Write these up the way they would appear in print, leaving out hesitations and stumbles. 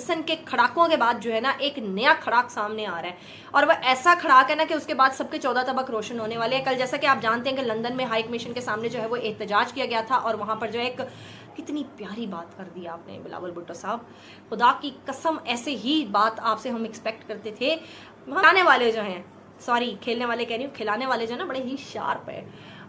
Wilson के खड़ाकों के बाद जो है ना एक नया खड़ाक सामने आ रहा है, और वह ऐसा खड़ाक है ना कि उसके बाद सबके 14 तबक रोशन होने वाले हैं। कल जैसा कि आप जानते हैं कि लंदन में हाई कमीशन के सामने जो है वो एहतजाज किया गया था, और वहां पर जो है एक कितनी प्यारी बात कर दी आपने बिलावल भुट्टो साहब, खुदा की कसम ऐसे ही बात आपसे हम एक्सपेक्ट करते थे। खिलाने वाले जो हैं, सॉरी खेलने वाले कह रही हूँ, खिलाने वाले जो है ना बड़े ही शार्प है,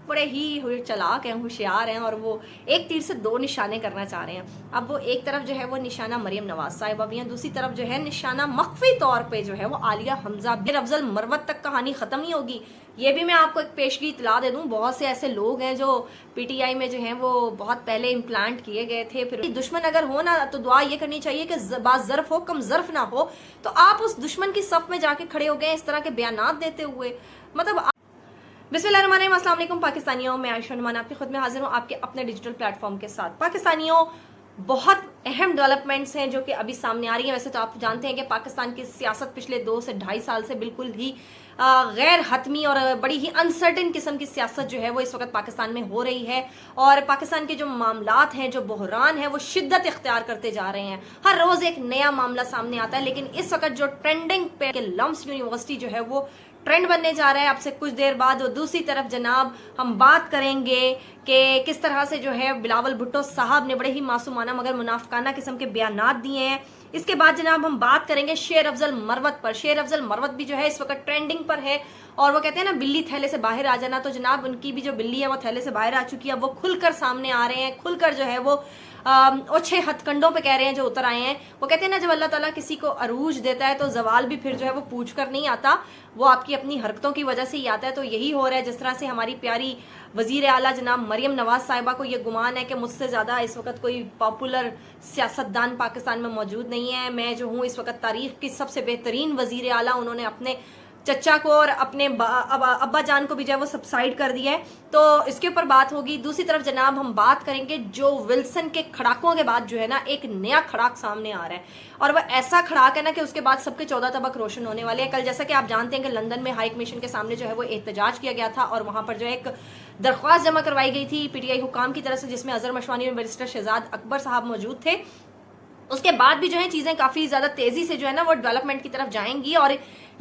बड़े ही चलाक हैं, होशियार हैं, और वो एक तीर से दो निशाने करना चाह रहे हैं। अब वो एक तरफ जो है वो निशाना मरियम नवाज साहिबा भी हैं, दूसरी तरफ जो है निशाना मख्फी तौर पे जो है वो आलिया हमजा भी। अफजल मरवत तक कहानी खत्म नहीं होगी। ये भी मैं आपको एक पेशगी इतला दे दूं, बहुत से ऐसे लोग हैं जो पीटीआई में जो हैं वो बहुत पहले इम्प्लांट किए गए थे। फिर दुश्मन अगर हो ना तो दुआ ये करनी चाहिए कि बात ज़र्फ हो कम ज़र्फ ना हो, तो आप उस दुश्मन की सफ में जाके खड़े हो गए इस तरह के बयानात देते हुए। मतलब बिस्मिल्लाहिर्रहमानिर्रहीम, अस्सलाम वालेकुम पाकिस्तानियों, मैं आयशा नुमान आपकी खुद में हाजिर हूँ आपके अपने डिजिटल प्लेटफॉर्म के साथ। पाकिस्तानियों, बहुत अहम डेवलपमेंट्स हैं जो कि अभी सामने आ रही हैं। वैसे तो आप जानते हैं कि पाकिस्तान की सियासत पिछले 2 से 2.5 साल से बिल्कुल ही गैर हतमी और बड़ी ही अनसर्टेन किस्म की सियासत जो है वो इस वक्त पाकिस्तान में हो रही है, और पाकिस्तान के जो मामलात हैं, जो बहरान है, वो शिद्दत इख्तियार करते जा रहे हैं। हर रोज एक नया मामला सामने आता है, लेकिन इस वक्त जो ट्रेंडिंग पे लम्स यूनिवर्सिटी जो है वो ट्रेंड बनने जा रहा है आपसे कुछ देर बाद। और दूसरी तरफ जनाब हम बात करेंगे कि किस तरह से जो है बिलावल भुट्टो साहब ने बड़े ही मासूमाना मगर मुनाफिकाना किस्म के बयानात दिए हैं। इसके बाद जनाब हम बात करेंगे शेर अफजल मरवत पर। शेर अफजल मरवत भी जो है इस वक्त ट्रेंडिंग पर है, और वो कहते हैं ना बिल्ली थैले से बाहर आ जाना, तो जनाब उनकी भी जो बिल्ली है वो थैले से बाहर आ चुकी है। अब वो खुलकर सामने आ रहे हैं, खुलकर जो है वो ओछे हथकंडों पे कह रहे हैं जो उतर आए हैं। वो कहते हैं ना जब अल्लाह ताला किसी को अरूज देता है तो जवाल भी फिर जो है वो पूछ कर नहीं आता, वो आपकी अपनी हरकतों की वजह से ही आता है। तो यही हो रहा है, जिस तरह से हमारी प्यारी वजीर आला जनाब मरियम नवाज साहिबा को ये गुमान है कि मुझसे ज्यादा इस वक्त कोई पॉपुलर सियासतदान पाकिस्तान में मौजूद नहीं है। मैं जो हूँ इस वक्त तारीख की सबसे बेहतरीन वजीर आला, उन्होंने अपने चचा को और अपने अब्बा जान को भी जो है वो सब्साइड कर दिया है, तो इसके ऊपर बात होगी। दूसरी तरफ जनाब हम बात करेंगे जो विल्सन के खड़ाकों के बाद जो है ना एक नया खड़ाक सामने आ रहा है, और वह ऐसा खड़ाक है ना कि उसके बाद सबके 14 तबक रोशन होने वाले हैं। कल जैसा कि आप जानते हैं कि लंदन में हाई कमीशन के सामने जो है वो एहतजाज किया गया था, और वहां पर जो है एक दरख्वास्त जमा करवाई गई थी पीटीआई हुकाम की तरफ से, जिसमें अजहर मशवानी और बैरिस्टर शहजाद अकबर साहब मौजूद थे। उसके बाद भी जो है चीजें काफी ज्यादा तेजी से जो है ना वो डेवलपमेंट की तरफ जाएंगी, और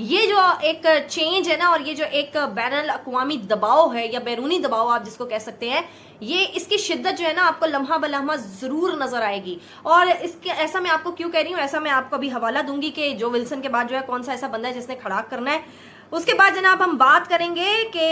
ये जो एक चेंज है ना, और ये जो एक बैनुल अक़वामी दबाव है या बैरूनी दबाव आप जिसको कह सकते हैं, ये इसकी शिद्दत जो है ना आपको लम्हा बलम्हा जरूर नजर आएगी। और इसके ऐसा मैं आपको क्यों कह रही हूँ, ऐसा मैं आपको अभी हवाला दूंगी कि जो विल्सन के बाद जो है कौन सा ऐसा बंदा है जिसने खड़ाक करना है। उसके बाद जनाब हम बात करेंगे कि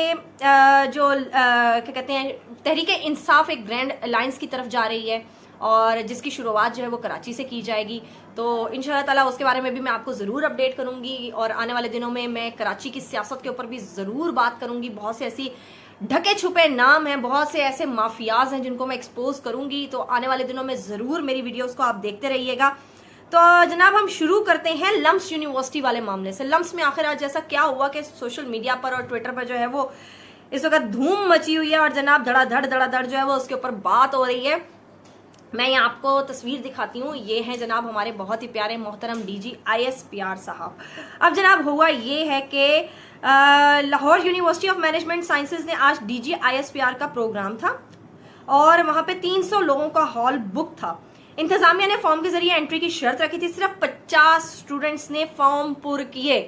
जो क्या कहते हैं तहरीक इंसाफ एक ग्रैंड अलायंस की तरफ जा रही है, और जिसकी शुरुआत जो है वो कराची से की जाएगी। तो इंशाल्लाह ताला उसके बारे में भी मैं आपको ज़रूर अपडेट करूंगी, और आने वाले दिनों में मैं कराची की सियासत के ऊपर भी ज़रूर बात करूंगी। बहुत से ऐसी ढके छुपे नाम हैं, बहुत से ऐसे माफियाज हैं जिनको मैं एक्सपोज करूंगी, तो आने वाले दिनों में ज़रूर मेरी वीडियोस को आप देखते रहिएगा। तो जनाब हम शुरू करते हैं लम्स यूनिवर्सिटी वाले मामले से। लम्स में आखिर आज जैसा क्या हुआ कि सोशल मीडिया पर और ट्विटर पर जो है वो इस वक्त धूम मची हुई है, और जनाब धड़ाधड़ जो है वो उसके ऊपर बात हो रही है। मैं यहाँ आपको तस्वीर दिखाती हूँ, ये है जनाब हमारे बहुत ही प्यारे मोहतरम डीजी ISPR साहब। अब जनाब हुआ ये है कि Lahore university of management sciences ने आज डीजी ISPR का प्रोग्राम था, और वहाँ पे 300 लोगों का हॉल बुक था। इंतजामिया ने फॉर्म के जरिए एंट्री की शर्त रखी थी, सिर्फ 50 स्टूडेंट्स ने फॉर्म पुर किए।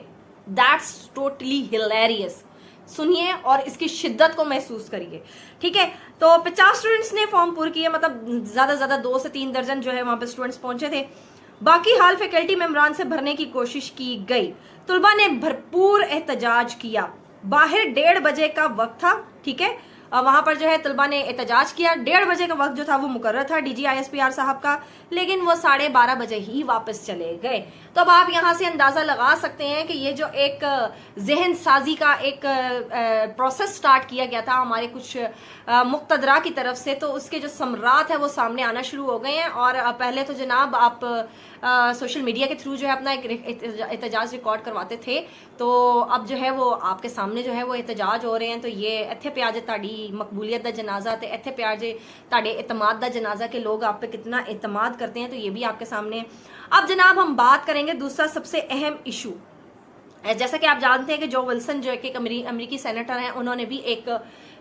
That's totally hilarious. सुनिए और इसकी शिद्दत को महसूस करिए, ठीक है। तो 50 स्टूडेंट्स ने फॉर्म पूरे किए, मतलब ज्यादा से ज्यादा 2 से 3 दर्जन जो है वहां पे स्टूडेंट्स पहुंचे थे। बाकी हाल फैकल्टी मेंबरान से भरने की कोशिश की गई। तुलबा ने भरपूर एहतजाज किया। बाहर 1:30 बजे का वक्त था, ठीक है। वहां पर जो है तलबा ने एहतजाज किया। 1:30 बजे का वक्त जो था वो मुकर्रर था डीजी ISPR साहब का, लेकिन वो 12:30 बजे ही वापस चले गए। तो अब आप यहाँ से अंदाजा लगा सकते हैं कि ये जो एक जहन साजी का एक प्रोसेस स्टार्ट किया गया था हमारे कुछ मुक्तदरा की तरफ से, तो उसके जो समरात है वो सामने आना शुरू हो गए हैं। और पहले तो जनाब आप सोशल मीडिया के थ्रू जो है अपना एक एहतजाज रिकॉर्ड करवाते थे, तो अब जो है वो आपके सामने जो है वो एहतजाज हो रहे हैं। तो ये इत्थे पे आज ताड़ी मकबूलियत का जनाजा, तो इत्थे पे आज ताड़े एतमाद का जनाजा के लोग आप पे कितना एतमाद करते हैं, तो ये भी आपके सामने। अब जनाब हम बात करेंगे दूसरा सबसे अहम इशू। जैसा कि आप जानते हैं कि जो विल्सन जो एक अमेरिकी सेनेटर हैं, उन्होंने भी एक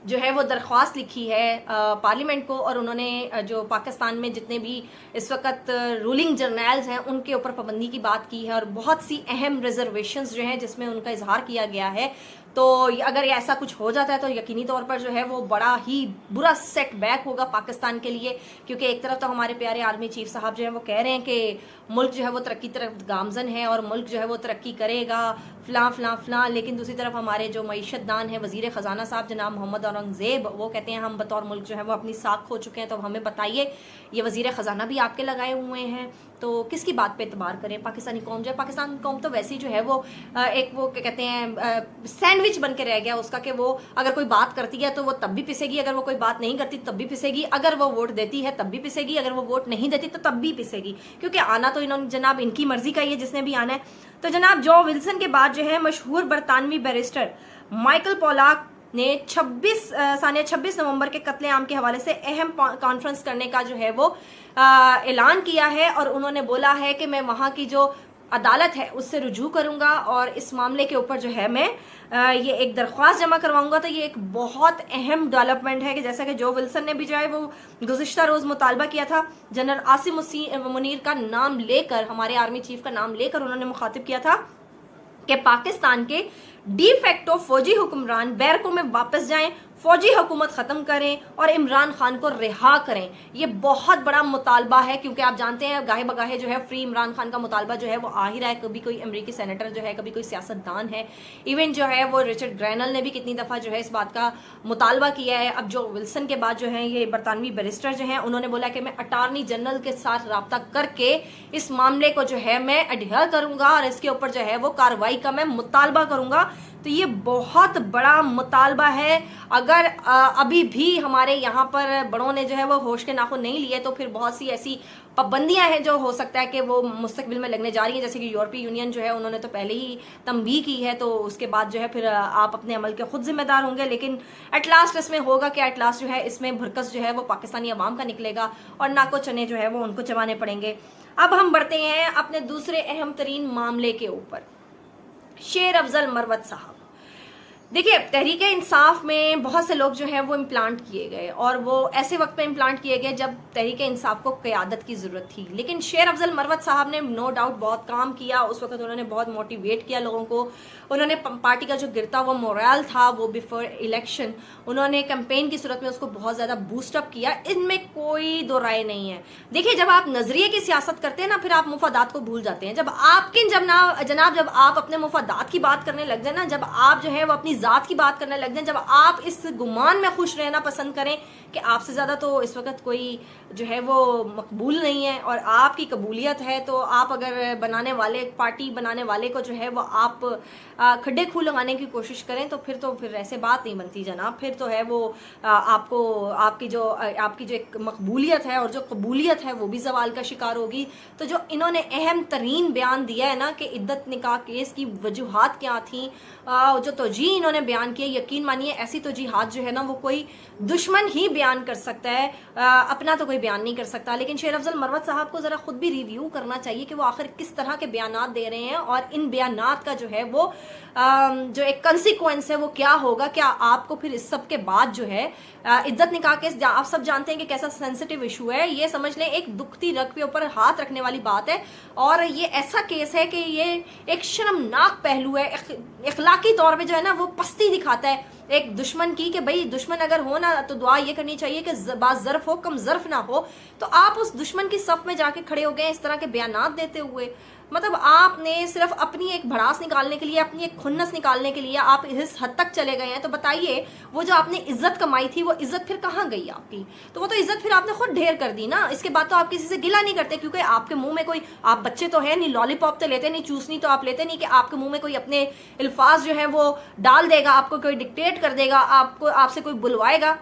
जो है वो दरख्वास्त लिखी है पार्लियामेंट को, और उन्होंने जो पाकिस्तान में जितने भी इस वक्त रूलिंग जर्नल्स हैं उनके ऊपर पाबंदी की बात की है, और बहुत सी अहम रिजर्वेशंस जो हैं जिसमें उनका इजहार किया गया है। तो अगर ये ऐसा कुछ हो जाता है तो यकीनी तौर पर जो है वो बड़ा ही बुरा सेटबैक होगा पाकिस्तान के लिए, क्योंकि एक तरफ तो हमारे प्यारे आर्मी चीफ साहब जो है वो कह रहे हैं कि मुल्क जो है वो तरक्की तरफ गामजन है और मुल्क जो है वो तरक्की करेगा फलां फलां फलां, लेकिन दूसरी तरफ हमारे जो मईशतदान है वजीर ख़जाना साहब जनाब मोहम्मद औरंगज़ेब, वो कहते हैं हम बतौर मुल्क जो है वो अपनी साख खो चुके हैं। तो हमें बताइए, ये वजीर ख़जाना भी आपके लगाए हुए हैं, तो किसकी बात पे एतबार करें? पाकिस्तानी कौम जो है, पाकिस्तान कौम तो वैसे ही जो है वो एक वो क्या कहते हैं सैंडविच बन के रह गया उसका, कि वो अगर कोई बात करती है तो वो तब भी पिसेगी, अगर वो कोई बात नहीं करती तब भी पिसेगी, अगर वो वोट देती है तब भी पिसेगी, अगर वो वोट नहीं देती तो तब भी पिसेगी, क्योंकि आना तो इन्होंने जनाब इनकी मर्जी का ही है जिसने भी आना है। तो जनाब जो विल्सन के बाद जो है मशहूर बरतानवी बैरिस्टर माइकल पॉलाक ने 26 नवंबर के कत्लेआम के हवाले से अहम कॉन्फ्रेंस करने का जो है वो ऐलान किया है, और उन्होंने बोला है कि मैं वहां की जो अदालत है उससे रुजू करूंगा और इस मामले के ऊपर जो है मैं ये एक दरख्वास्त जमा करवाऊंगा। तो ये एक बहुत अहम डेवलपमेंट है कि जैसा कि जो विल्सन ने भी जो है वो गुज़िश्ता रोज मुतालबा किया था, जनरल आसिम मुनीर का नाम लेकर, हमारे आर्मी चीफ का नाम लेकर उन्होंने मुखातिब किया था कि पाकिस्तान के डी फैक्टो फौजी हुक्मरान बैरकों में वापस जाएं, फौजी हुकूमत खत्म करें और इमरान खान को रिहा करें। ये बहुत बड़ा मुतालबा है, क्योंकि आप जानते हैं गाहे बगाहे जो है फ्री इमरान खान का मुतालबा जो है वो आ ही रहा है। कभी कोई अमेरिकी सेनेटर जो है, कभी कोई सियासतदान है, इवन जो है वो रिचर्ड ग्रैनल ने भी कितनी दफ़ा जो है इस बात का मुतालबा किया है। अब जो विल्सन के बाद जो है ये बरतानवी बैरिस्टर जो है उन्होंने बोला कि मैं अटार्नी जनरल के साथ रब्ता करके इस मामले को जो है मैं अडहेयर करूंगा और इसके ऊपर जो है वो कार्रवाई का मैं मुतालबा करूंगा। तो ये बहुत बड़ा मुतालबा है। अगर अभी भी हमारे यहाँ पर बड़ों ने जो है वो होश के नाखुन नहीं लिए तो फिर बहुत सी ऐसी पाबंदियां हैं जो हो सकता है कि वो मुस्तकबिल में लगने जा रही हैं, जैसे कि यूरोपीय यूनियन जो है उन्होंने तो पहले ही तंबीह की है, तो उसके बाद जो है फिर आप अपने अमल के खुद जिम्मेदार होंगे। लेकिन एट लास्ट इसमें होगा कि एट लास्ट जो है इसमें भरकस जो है वो पाकिस्तानी अवाम का निकलेगा और नाको चने जो है वो उनको चबाने पड़ेंगे। अब हम बढ़ते हैं अपने दूसरे अहम तरीन मामले के ऊपर, शेर अफजल मरवत साहब। देखिए, तहरीक इंसाफ में बहुत से लोग जो हैं वो इम्प्लांट किए गए, और वो ऐसे वक्त पे इम्प्लांट किए गए जब तहरीक इंसाफ को क़यादत की ज़रूरत थी। लेकिन शेर अफजल मरवत साहब ने नो डाउट बहुत काम किया, उस वक्त उन्होंने बहुत मोटिवेट किया लोगों को। उन्होंने पार्टी का जो गिरता हुआ मोरल था वो बिफोर इलेक्शन उन्होंने कैंपेन की सूरत में उसको बहुत ज़्यादा बूस्टअप किया, इनमें कोई दो राय नहीं है। देखिए, जब आप नजरिए की सियासत करते हैं ना, फिर आप मुफादात को भूल जाते हैं। जब आप अपने मुफादात की बात करने लग जाए ना, जब आप जो है वो अपनी जात की बात करने लग जाए, जब आप इस गुमान में खुश रहना पसंद करें कि आपसे ज़्यादा तो इस वक्त कोई जो है वो मकबूल नहीं है और आपकी कबूलियत है, तो आप अगर बनाने वाले पार्टी बनाने वाले को जो है वो आप खड्डे खूह लगाने की कोशिश करें तो फिर ऐसे बात नहीं बनती जनाब। फिर तो है वो आपको आपकी जो एक मकबूलियत है और जो कबूलियत है वो भी सवाल का शिकार होगी। तो जो इन्होंने अहम तरीन बयान दिया है ना कि इद्दत निकाह केस की वजूहात क्या थी, जो तोजी इन्होंने बयान किया, यकीन मानिए ऐसी तोजीहात जो है ना वो कोई दुश्मन ही बयान कर सकता है, अपना तो कोई बयान नहीं कर सकता। लेकिन शेर अफजल मरवत साहब को ज़रा खुद भी रिव्यू करना चाहिए कि वो आखिर किस तरह के बयानात दे रहे हैं और इन बयानात का जो है वो जो एक कंसिक्वेंस है वो क्या होगा। क्या आपको फिर इस सब के बाद जो है इद्दत निकाह केस, आप सब जानते हैं कि कैसा सेंसिटिव इशू है, ये समझ लें एक दुखती रग के ऊपर हाथ रखने वाली बात है, और ये ऐसा केस है कि ये एक शर्मनाक पहलू है, इखलाकी तौर पे जो है ना वो पस्ती दिखाता है एक दुश्मन की, कि भाई दुश्मन अगर हो ना तो दुआ ये करनी चाहिए कि बाज़ ज़र्फ हो कम ज़र्फ ना हो। तो आप उस दुश्मन की सफ में जाके खड़े हो गए इस तरह के बयानात देते हुए, मतलब आपने सिर्फ अपनी एक भड़ास निकालने के लिए, अपनी एक खुन्नस निकालने के लिए आप इस हद तक चले गए हैं। तो बताइए, वो जो आपने इज्जत कमाई थी वो इज्जत फिर कहाँ गई आपकी? तो वो तो इज्जत फिर आपने खुद ढेर कर दी ना। इसके बाद तो आप किसी से गिला नहीं करते, क्योंकि आपके मुंह में कोई, आप बच्चे तो है नहीं, लॉलीपॉप तो लेते नहीं, चूसनी तो आप लेते नहीं कि आपके मुंह में कोई अपने अल्फाज जो है वो डाल देगा, आपको कोई डिक्टेट कर देगा, आपसे कोई बुलवाएगा।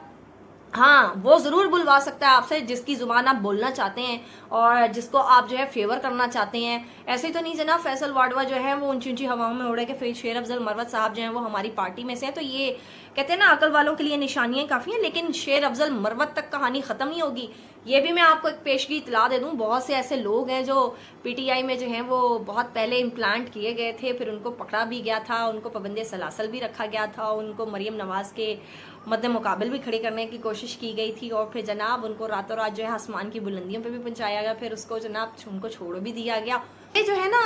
हाँ, वो ज़रूर बुलवा सकता है आपसे जिसकी ज़ुबान आप बोलना चाहते हैं और जिसको आप जो है फेवर करना चाहते हैं। ऐसे ही तो नहीं जनाब, फैसल वाडवा जो है वो ऊंची ऊंची हवाओं में उड़े के शेर अफजल मरवत साहब जो हैं वो हमारी पार्टी में से हैं। तो ये कहते हैं ना, अकल वालों के लिए निशानियाँ काफ़ी हैं, लेकिन शेर अफजल मरवत तक कहानी ख़त्म नहीं होगी। ये भी मैं आपको एक पेशगी इतला दे दूं, बहुत से ऐसे लोग हैं जो पीटीआई में जो हैं वो बहुत पहले इम्प्लांट किए गए थे, फिर उनको पकड़ा भी गया था, उनको पाबंदी सलासल भी रखा गया था, उनको मरियम नवाज के मद्दे मुकाबिल भी खड़ी करने की कोशिश की गई थी, और फिर जनाब उनको रातों रात जो है आसमान की बुलंदियों पे भी पहुंचाया गया, फिर उसको जनाब उनको छोड़ भी दिया गया। ये जो है ना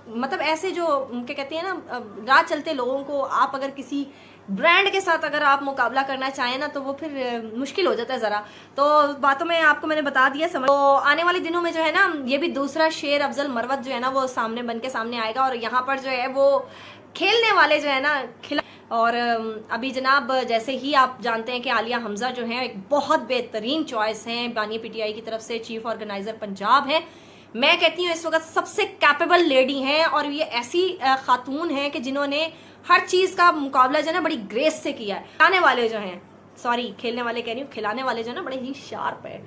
मतलब ऐसे जो क्या कहते हैं ना, राह चलते लोगों को आप अगर किसी ब्रांड के साथ अगर आप मुकाबला करना चाहें ना, तो वो फिर मुश्किल हो जाता है ज़रा। तो बातों में आपको मैंने बता दिया समझ। तो आने वाले दिनों में जो है ना, ये भी दूसरा शेर अफजल मरवत जो है ना वो सामने बन के सामने आएगा, और यहाँ पर जो है वो खेलने वाले जो है ना और अभी जनाब जैसे ही आप जानते हैं कि आलिया हमजा जो है एक बहुत बेहतरीन चॉइस हैं बानी पीटीआई की तरफ से, चीफ ऑर्गेनाइजर पंजाब है। मैं कहती हूँ इस वक्त सबसे कैपेबल लेडी हैं, और ये ऐसी खातून हैं कि जिन्होंने हर चीज का मुकाबला जो है ना बड़ी ग्रेस से किया है। खिलाने वाले जो हैं, सॉरी खेलने वाले कह रही हूँ, खिलाने वाले जो है ना बड़े ही शार्प है,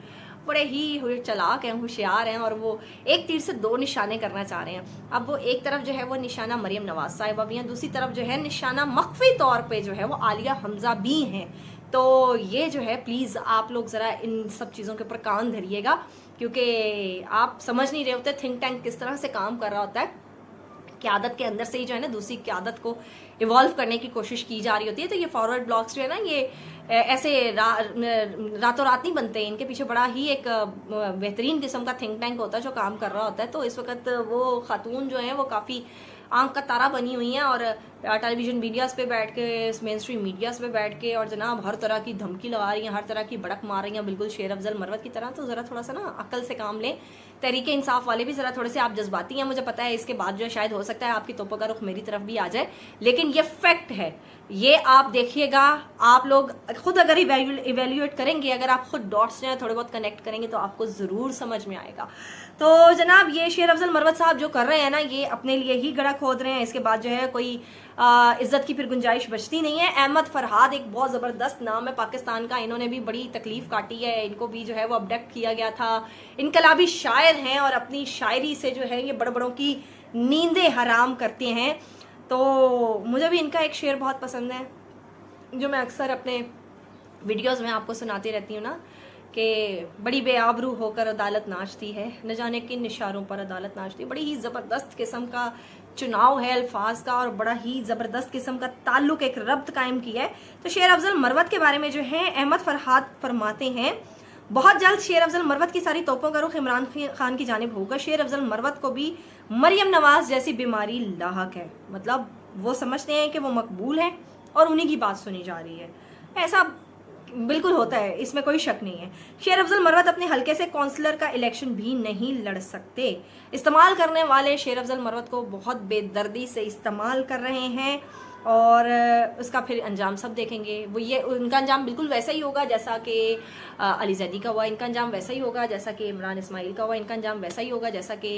बड़े ही चालाक हैं, होशियार हैं, और वो एक तीर से दो निशाने करना चाह रहे हैं। अब वो एक तरफ जो है वो निशाना मरियम नवाज साहिबा भी हैं, दूसरी तरफ जो है निशाना मख्फी तौर पे जो है वो आलिया हमजा भी हैं। तो ये जो है प्लीज़ आप लोग ज़रा इन सब चीज़ों के ऊपर कान धरिएगा, क्योंकि आप समझ नहीं रहे होते थिंक टैंक किस तरह से काम कर रहा होता है। क़यादत के अंदर से ही जो है ना दूसरी क़यादत को इवॉल्व करने की कोशिश की जा रही होती है। तो ये फॉरवर्ड ब्लॉक्स जो है ना ये ऐसे रातों रात नहीं बनते, इनके पीछे बड़ा ही एक बेहतरीन किस्म का थिंक टैंक होता है जो काम कर रहा होता है। तो इस वक्त वो खातून जो है वो काफ़ी आंख का तारा बनी हुई हैं, और टेलीविजन मीडियाज़ पे बैठ के, मेन स्ट्रीम मीडियाज़ पे बैठ के, और जनाब हर तरह की धमकी लगा रही हैं, हर तरह की बड़क मार रही हैं, बिल्कुल शेर अफजल मरवत की तरह। तो ज़रा थोड़ा सा ना अक्ल से काम लें। तहरीक इंसाफ वाले भी ज़रा थोड़े से आप जज्बाती हैं, मुझे पता है। इसके बाद जो है शायद हो सकता है आपकी तोपों का रुख मेरी तरफ भी आ जाए, लेकिन ये फैक्ट है, ये आप देखिएगा। आप लोग खुद अगर इवेल्यूएट करेंगे, अगर आप खुद डॉट्स जो है थोड़े बहुत कनेक्ट करेंगे, तो आपको ज़रूर समझ में आएगा। तो जनाब ये शेर अफजल मरवत साहब जो कर रहे हैं ना, ये अपने लिए ही गड़ा खोद रहे हैं। इसके बाद जो है कोई इज्जत की फिर गुंजाइश बचती नहीं है। अहमद फरहाद एक बहुत ज़बरदस्त नाम है पाकिस्तान का, इन्होंने भी बड़ी तकलीफ काटी है, इनको भी जो है वो अबडक्ट किया गया था। इनकलाबी शायर हैं, और अपनी शायरी से जो है ये बड़ बड़ों की नींदें हराम करते हैं। तो मुझे भी इनका एक शेर बहुत पसंद है, जो मैं अक्सर अपने वीडियोज़ में आपको सुनाती रहती हूँ ना, कि बड़ी बेआबरू होकर अदालत नाचती है, न जाने किन इशारों पर अदालत नाचती है। बड़ी ही ज़बरदस्त किस्म का चुनाव है अल्फाज का, और बड़ा ही ज़बरदस्त किस्म का ताल्लुक, एक रब्त कायम किया है। तो शेर अफजल मरवत के बारे में जो है अहमद फरहाद फरमाते हैं, बहुत जल्द शेर अफजल मरवत की सारी तोपों का रुख इमरान खान की जानिब होगा। शेर अफजल मरवत को भी मरियम नवाज जैसी बीमारी लाहक है, मतलब वो समझते हैं कि वो मकबूल है और उन्हीं की बात सुनी जा रही है। ऐसा बिल्कुल होता है, इसमें कोई शक नहीं है। शेर अफजल मरवत अपने हलके से काउंसलर का इलेक्शन भी नहीं लड़ सकते। इस्तेमाल करने वाले शेर अफजल मरवत को बहुत बेदर्दी से इस्तेमाल कर रहे हैं, और उसका फिर अंजाम सब देखेंगे। वो ये उनका अंजाम बिल्कुल वैसा ही होगा जैसा कि अली जैदी का हुआ, इनका अंजाम वैसा ही होगा जैसा कि इमरान इस्माइल का हुआ, इनका अंजाम वैसा ही होगा जैसा कि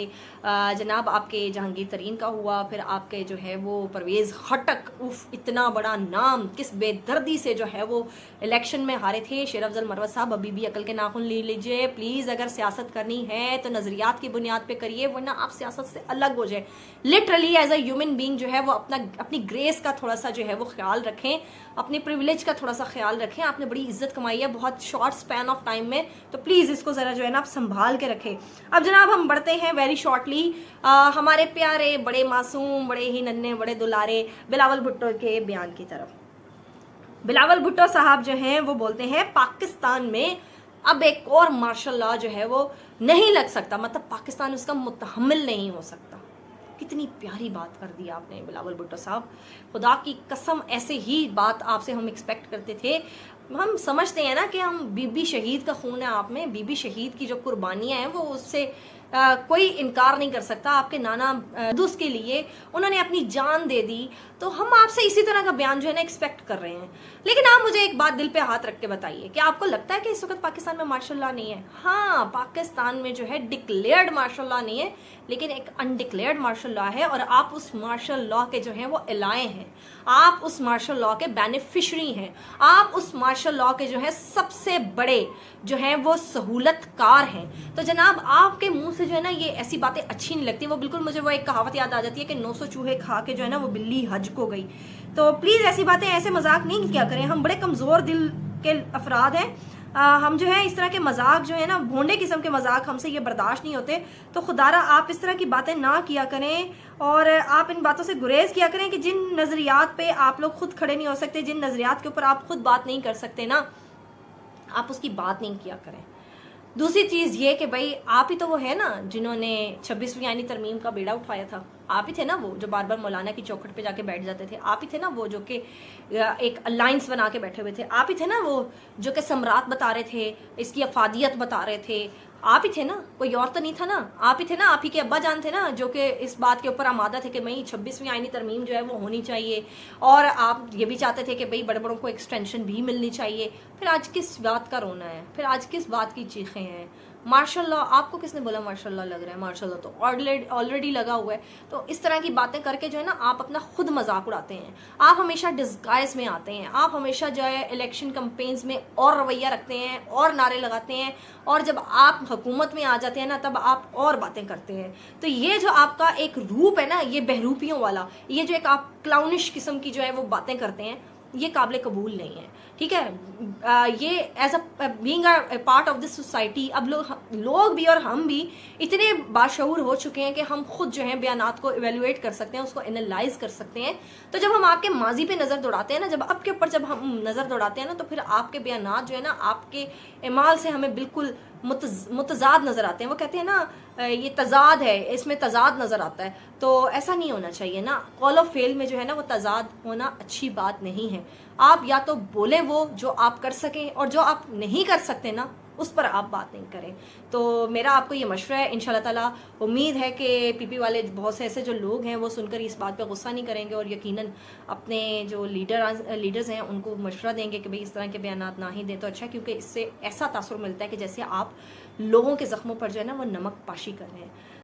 जनाब आपके जहांगीर तरीन का हुआ, फिर आपके जो है वो परवेज़ खटक, उफ इतना बड़ा नाम, किस बेदर्दी से जो है वो इलेक्शन में हारे थे शेर अफजल मरवत साहब। अभी भी अकल के नाखून ले लीजिए प्लीज़। अगर सियासत करनी है तो नज़रियात की बुनियाद पर करिए, वरना आप सियासत से अलग हो जाए। Literally as a human being जो है वो अपनी ग्रेस का थोड़ा सा जो है वो ख्याल रखें, अपने प्रिविलेज का थोड़ा सा ख्याल रखें। आपने बड़ी इज्जत कमाई है बहुत शॉर्ट स्पैन ऑफ टाइम में, तो प्लीज़ इसको ज़रा जो है ना आप संभाल के रखें। अब जनाब हम बढ़ते हैं वेरी शॉर्टली हमारे प्यारे बड़े मासूम, बड़े ही नन्हे, बड़े दुलारे बिलावल भुट्टो के बयान की तरफ। बिलावल भुट्टो साहब जो हैं वो बोलते हैं पाकिस्तान में अब एक और मार्शल लॉ जो है वो नहीं लग सकता, मतलब पाकिस्तान उसका मुतहम्मिल नहीं हो सकता। कितनी प्यारी बात कर दी आपने बिलावल भुट्टो साहब, खुदा की कसम ऐसे ही बात आपसे हम एक्सपेक्ट करते थे। हम समझते हैं ना कि हम बीबी शहीद का खून है आप में, बीबी शहीद की जो कुर्बानियां हैं वो उससे कोई इनकार नहीं कर सकता। आपके नाना दुस के लिए उन्होंने अपनी जान दे दी, तो हम आपसे इसी तरह का बयान जो है ना एक्सपेक्ट कर रहे हैं। लेकिन आप मुझे एक बात दिल पे हाथ रख के बताइए कि आपको लगता है कि इस वक्त पाकिस्तान में मार्शल लॉ नहीं है? हाँ, पाकिस्तान में जो है डिक्लेयर्ड मार्शल लॉ नहीं है, लेकिन एक अनडिक्लेयर्ड मार्शल लॉ है, और आप उस मार्शल लॉ के जो है वो एलाए हैं, आप उस मार्शल लॉ के बेनिफिशरी हैं, आप उस मार्शल लॉ के जो है सबसे बड़े जो है वो सहूलतकार हैं। तो जनाब आपके मुंह से जो है ना ये ऐसी बातें अच्छी नहीं लगती। वो बिल्कुल मुझे वो एक कहावत याद आ जाती है कि 900 चूहे खा के जो है ना वो बिल्ली हज को गई। तो प्लीज़ ऐसी बातें, ऐसे मजाक नहीं किया करें। हम बड़े कमज़ोर दिल के अफराद हैं, हम जो है इस तरह के मजाक जो है ना, भोंडे किस्म के मजाक हमसे ये बर्दाश्त नहीं होते। तो खुदारा आप इस तरह की बातें ना किया करें और आप इन बातों से गुरेज किया करें कि जिन नज़रियात पे आप लोग खुद खड़े नहीं हो सकते, जिन नज़रियात के ऊपर आप खुद बात नहीं कर सकते ना, आप उसकी बात नहीं किया करें। दूसरी चीज़ ये कि भाई आप ही तो वो है ना जिन्होंने 26वीं आईनी तरमीम का बेड़ा उठाया था। आप ही थे ना वो जो बार बार मौलाना की चौखट पे जाके बैठ जाते थे। आप ही थे ना वो जो कि एक अलायंस बना के बैठे हुए थे। आप ही थे ना वो जो कि सम्राट बता रहे थे, इसकी अफादियत बता रहे थे। आप ही थे ना, कोई और तो नहीं था ना। आप ही थे ना, आप ही के अब्बा जान थे ना जो कि इस बात के ऊपर आमादा थे कि भाई 26वीं आईनी तरमीम जो है वो होनी चाहिए। और आप ये भी चाहते थे कि भाई बड़े बड़ों को एक्सटेंशन भी मिलनी चाहिए। फिर आज किस बात का रोना है? फिर आज किस बात की चीखें हैं? माशाल्लाह, आपको किसने बोला माशाल्लाह लग रहा है? माशाल्लाह तो ऑलरेडी लगा हुआ है। तो इस तरह की बातें करके जो है ना आप अपना खुद मजाक उड़ाते हैं। आप हमेशा डिस्गाइज में आते हैं। आप हमेशा जो है इलेक्शन कैंपेन्स में और रवैया रखते हैं और नारे लगाते हैं, और जब आप हुकूमत में आ जाते हैं ना तब आप और बातें करते हैं। तो ये जो आपका एक रूप है ना, ये बहरूपियों वाला, ये जो एक आप क्लाउनिश किस्म की जो है वो बातें करते हैं, ये काबिल कबूल नहीं है। ठीक है, ये as a being a part of this society अब लोग भी और हम भी इतने बाशऊर हो चुके हैं कि हम खुद जो है बयानात को इवेलुएट कर सकते हैं, उसको एनालाइज कर सकते हैं। तो जब हम आपके माजी पे नज़र दौड़ाते हैं ना, जब आपके ऊपर जब हम नज़र दौड़ाते हैं ना, तो फिर आपके बयानात जो है ना आपके इमाल से हमें बिल्कुल मुतजाद नज़र आते हैं। वो कहते हैं ना ये तजाद है, इसमें तजाद नज़र आता है। तो ऐसा नहीं होना चाहिए ना। कॉल ऑफ फेल में जो है ना वो तजाद होना अच्छी बात नहीं है। आप या तो बोलें वो जो आप कर सकें, और जो आप नहीं कर सकते ना उस पर आप बात नहीं करें। तो मेरा आपको ये मशवरा है, इंशाल्लाह ताला उम्मीद है कि पीपी वाले बहुत से ऐसे जो लोग हैं वो सुनकर इस बात पे गुस्सा नहीं करेंगे, और यकीनन अपने जो लीडर्स हैं उनको मशवरा देंगे कि भाई इस तरह के बयानात ना ही दें तो अच्छा, क्योंकि इससे ऐसा तासुर मिलता है कि जैसे आप लोगों के ज़ख्मों पर जो है ना वो नमक पाशी कर रहे हैं।